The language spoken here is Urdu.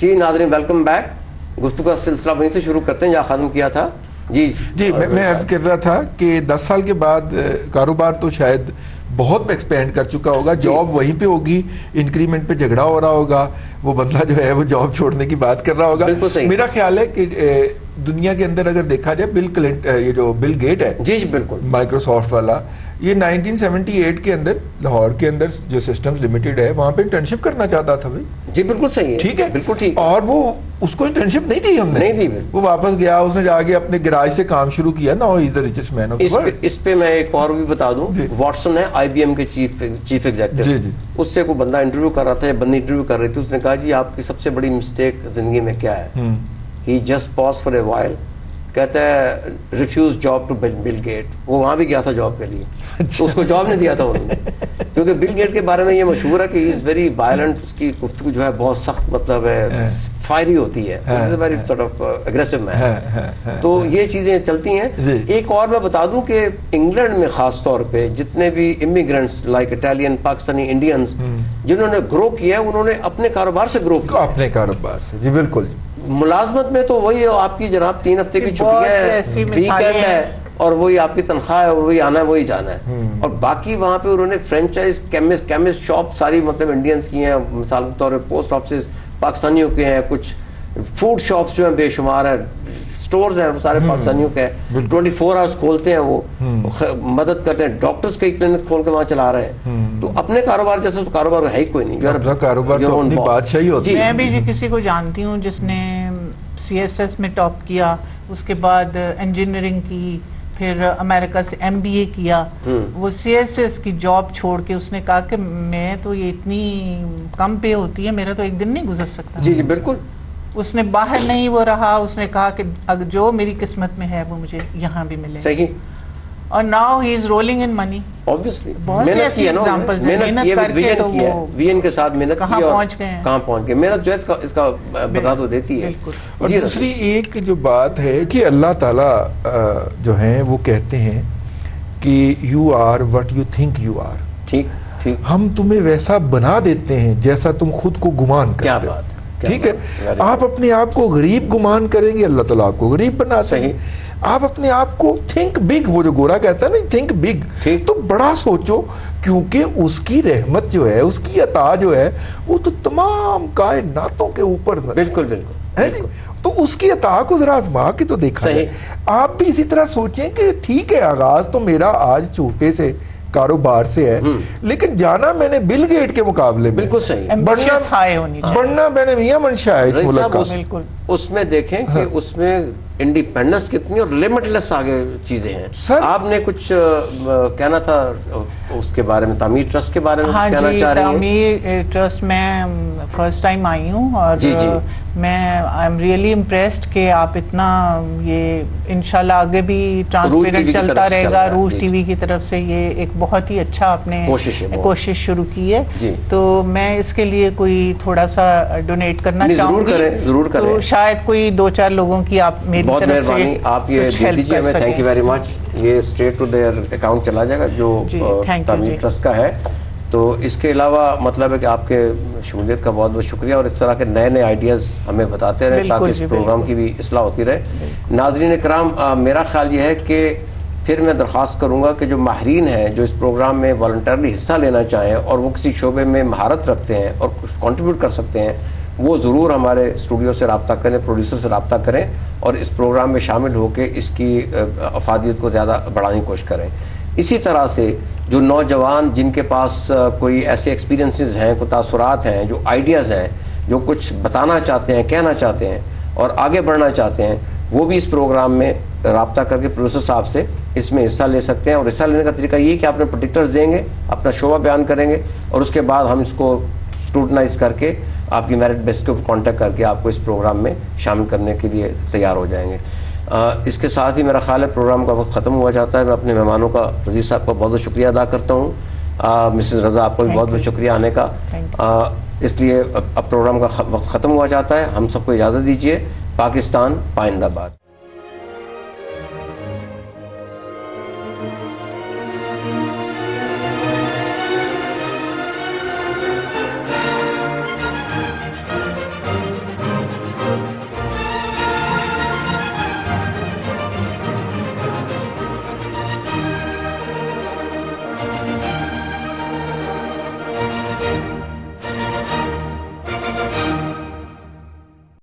جی ناظرین ویلکم بیک. گفتگو کا سلسلہ وہیں سے شروع کرتے ہیں جہاں ختم کیا تھا. جی میں عرض کر رہا تھا کہ 10 سال کے بعد کاروبار تو شاید بہت ایکسپینڈ کر چکا ہوگا, جاب وہیں پہ ہوگی, انکریمنٹ پہ جھگڑا ہو رہا ہوگا, وہ بندہ جو ہے وہ جاب چھوڑنے کی بات کر رہا ہوگا. میرا خیال ہے کہ دنیا کے اندر اگر دیکھا جائے یہ جو بل گیٹ ہے, جی بالکل, مائکروسافٹ والا, یہ 1978 کے اندر لاہور کے اندر جو سسٹمز لمیٹڈ ہے وہاں پہ انٹرنشپ کرنا چاہتا تھا بھائی. جی بالکل صحیح ہے, ٹھیک ہے, بالکل ٹھیک. اور وہ اس کو انٹرنشپ نہیں دی ہم نے, نہیں دی, وہ واپس گیا, اس نے جا کے اپنے گراج سے کام شروع کیا. نا he is the richest man of the world. اس پہ میں ایک اور بھی بتا دوں, واٹسن ہے آئی بی ایم کے چیف ایگزیکٹو, جی جی, اس سے کوئی بندہ انٹرویو کر رہا تھا یا بندی انٹرویو کر رہی تھی, اس نے کہا جی آپ کی سب سے بڑی مسٹیک زندگی میں کیا ہے؟ He just pause for a while, کہتا ہے refuse job to Bill Gate. وہ وہاں بھی گیا تھا جاب کے لیے, تو اس کو جاب نہیں دیا تھا انہوں نے, کیونکہ بل گیٹ کے بارے میں یہ مشہور ہے کہ ہی از ویری وائلنٹ, اس کی گفتگو جو ہے بہت سخت, مطلب ہے فائری ہوتی ہے, ویری سارٹ آف اگریسو مین. تو یہ چیزیں چلتی ہیں. ایک اور میں بتا دوں کہ انگلینڈ میں خاص طور پہ جتنے بھی immigrants like Italian, Pakistani, Indians جنہوں نے گرو کیا ہے, انہوں نے اپنے کاروبار سے گرو کیا, اپنے کاروبار سے. جی بالکل. ملازمت میں تو وہی آپ کی جناب 3 ہفتے کی چھٹیاں ہیں, ویکینڈ ہے, اور وہی آپ کی تنخواہ ہے, اور وہی آنا ہے وہی جانا ہے. اور باقی وہاں پہ انہوں نے فرینچائز کیمسٹ شاپ ساری مطلب انڈینز کی ہیں, مثال کے طور پہ پوسٹ آفسز پاکستانیوں کے ہیں, کچھ فوڈ شاپس جو ہیں بے شمار ہیں, سٹورز ہیں وہ سارے پاکستانیوں کے ہیں, 24 آورس کھولتے ہیں, وہ مدد کرتے ہیں, ڈاکٹرز کے کلینک کھول کے وہاں چلا رہے ہیں. تو اپنے کاروبار جیسا تو کاروبار ہے ہی کوئی نہیں, اپنا کاروبار تو اپنی بادشاہی ہوتی ہے. میں بھی کسی کو جانتی ہوں جس نے سی ایس ایس میں ٹاپ کیا, اس کے بعد انجینئرنگ کی, پھر امریکہ سے ایم بی اے کیا. وہ سی ایس ایس کی جاب چھوڑ کے اس نے کہا کہ میں تو یہ اتنی کم پے ہوتی ہے, میرا تو ایک دن نہیں گزر سکتا. جی جی بالکل. اس نے باہر نہیں وہ رہا, اس نے کہا کہ اگر جو میری قسمت میں ہے وہ مجھے یہاں بھی ملے. صحیح. اور now he is rolling in money. obviously بہت سی ایسی ایگزامپلز ہیں, محنت کر کے تو وہ ویژن کے ساتھ محنت کہاں پہنچ گئے ہیں, کہاں پہنچ گئے. محنت جو ہے اس کا بتا تو دیتی ہے. اور دوسری ایک جو بات ہے کہ اللہ تعالیٰ جو ہیں وہ کہتے ہیں کہ you are what you think you are. ٹھیک ٹھیک. ہم تمہیں ویسا بنا دیتے ہیں جیسا تم خود کو گمان کرتے. کیا بات. ٹھیک ہے, آپ اپنے آپ کو غریب گمان کریں گے, اللہ تعالیٰ آپ کو غریب بناتے ہیں. آپ اپنے آپ کو تھنک بگ, وہ جو گورا کہتا ہے نا تھنک بگ, تو بڑا سوچو, کیونکہ اس کی رحمت جو ہے, اس کی عطا جو ہے وہ تو تمام کائناتوں کے اوپر. بالکل بالکل. تو اس کی عطا کو ذرا آزما کے تو دیکھا ہے. آپ بھی اسی طرح سوچیں کہ ٹھیک ہے آغاز تو میرا آج چھوٹے سے کاروبار سے ہے, لیکن جانا میں نے بل گیٹ کے مقابلے میں. بالکل صحیح. بڑھنا میں نے میاں منشا ہے اس ملک کا. بالکل. اس میں دیکھیں کہ اس میں انڈیپینڈنس کتنی اور لمٹلیس آگے چیزیں ہیں. آپ نے کچھ کہنا تھا اس کے بارے میں, تعمیر ٹرسٹ کے بارے میں کہنا چاہ رہی ہیں؟ تعمیر ٹرسٹ میں فرسٹ ٹائم آئی ہوں, اور میں آئی ایم ریئلی امپریسڈ کہ آپ اتنا, یہ انشاءاللہ آگے بھی ٹرانسپیرنٹ چلتا رہے گا. روج ٹی وی کی طرف سے یہ ایک بہت ہی اچھا آپ نے کوشش شروع کی ہے, تو میں اس کے لیے کوئی تھوڑا سا ڈونیٹ کرنا چاہوں گی. ضرور کریں. تو شاید کوئی 2-4 لوگوں کی آپ میری بہت طرف سے مہربانی, آپ یہ دے دیجیے ہمیں. Thank you very much. یہ اسٹریٹ ٹو دیئر اکاؤنٹ چلا جائے گا جو تعمیر ٹرسٹ کا ہے. تو اس کے علاوہ مطلب ہے کہ آپ کے شمولیت کا بہت بہت شکریہ, اور اس طرح کے نئے نئے آئیڈیاز ہمیں بتاتے رہیں تاکہ اس پروگرام کی بھی اصلاح ہوتی رہے. ناظرین کرام, میرا خیال یہ ہے کہ پھر میں درخواست کروں گا کہ جو ماہرین ہیں جو اس پروگرام میں والنٹرلی حصہ لینا چاہیں اور وہ کسی شعبے میں مہارت رکھتے ہیں اور کچھ کنٹریبیوٹ کر سکتے ہیں, وہ ضرور ہمارے اسٹوڈیو سے رابطہ کریں, پروڈیوسر سے رابطہ کریں, اور اس پروگرام میں شامل ہو کے اس کی افادیت کو زیادہ بڑھانے کی کوشش کریں. اسی طرح سے جو نوجوان جن کے پاس کوئی ایسے ایکسپیرینسز ہیں, کوئی تاثرات ہیں, جو آئیڈیاز ہیں, جو کچھ بتانا چاہتے ہیں, کہنا چاہتے ہیں اور آگے بڑھنا چاہتے ہیں, وہ بھی اس پروگرام میں رابطہ کر کے پروڈیوسر صاحب سے اس میں حصہ لے سکتے ہیں. اور حصہ لینے کا طریقہ یہ کہ آپ نے پرٹیکولرز دیں گے, اپنا شعبہ بیان کریں گے, اور اس کے بعد ہم اس کو اسکروٹنائز کر کے آپ کی میرٹ بیس کے اوپر کانٹیکٹ کر کے آپ کو اس پروگرام میں شامل کرنے کے لیے تیار ہو جائیں گے. اس کے ساتھ ہی میرا خیال ہے پروگرام کا وقت ختم ہوا جاتا ہے. میں اپنے مہمانوں کا, عزیز صاحب کا بہت بہت شکریہ ادا کرتا ہوں. مسز رضا, آپ کو بھی بہت بہت شکریہ آنے کا. اس لیے اب پروگرام کا وقت ختم ہوا جاتا ہے. ہم سب کو اجازت دیجیے. پاکستان پائندہ باد.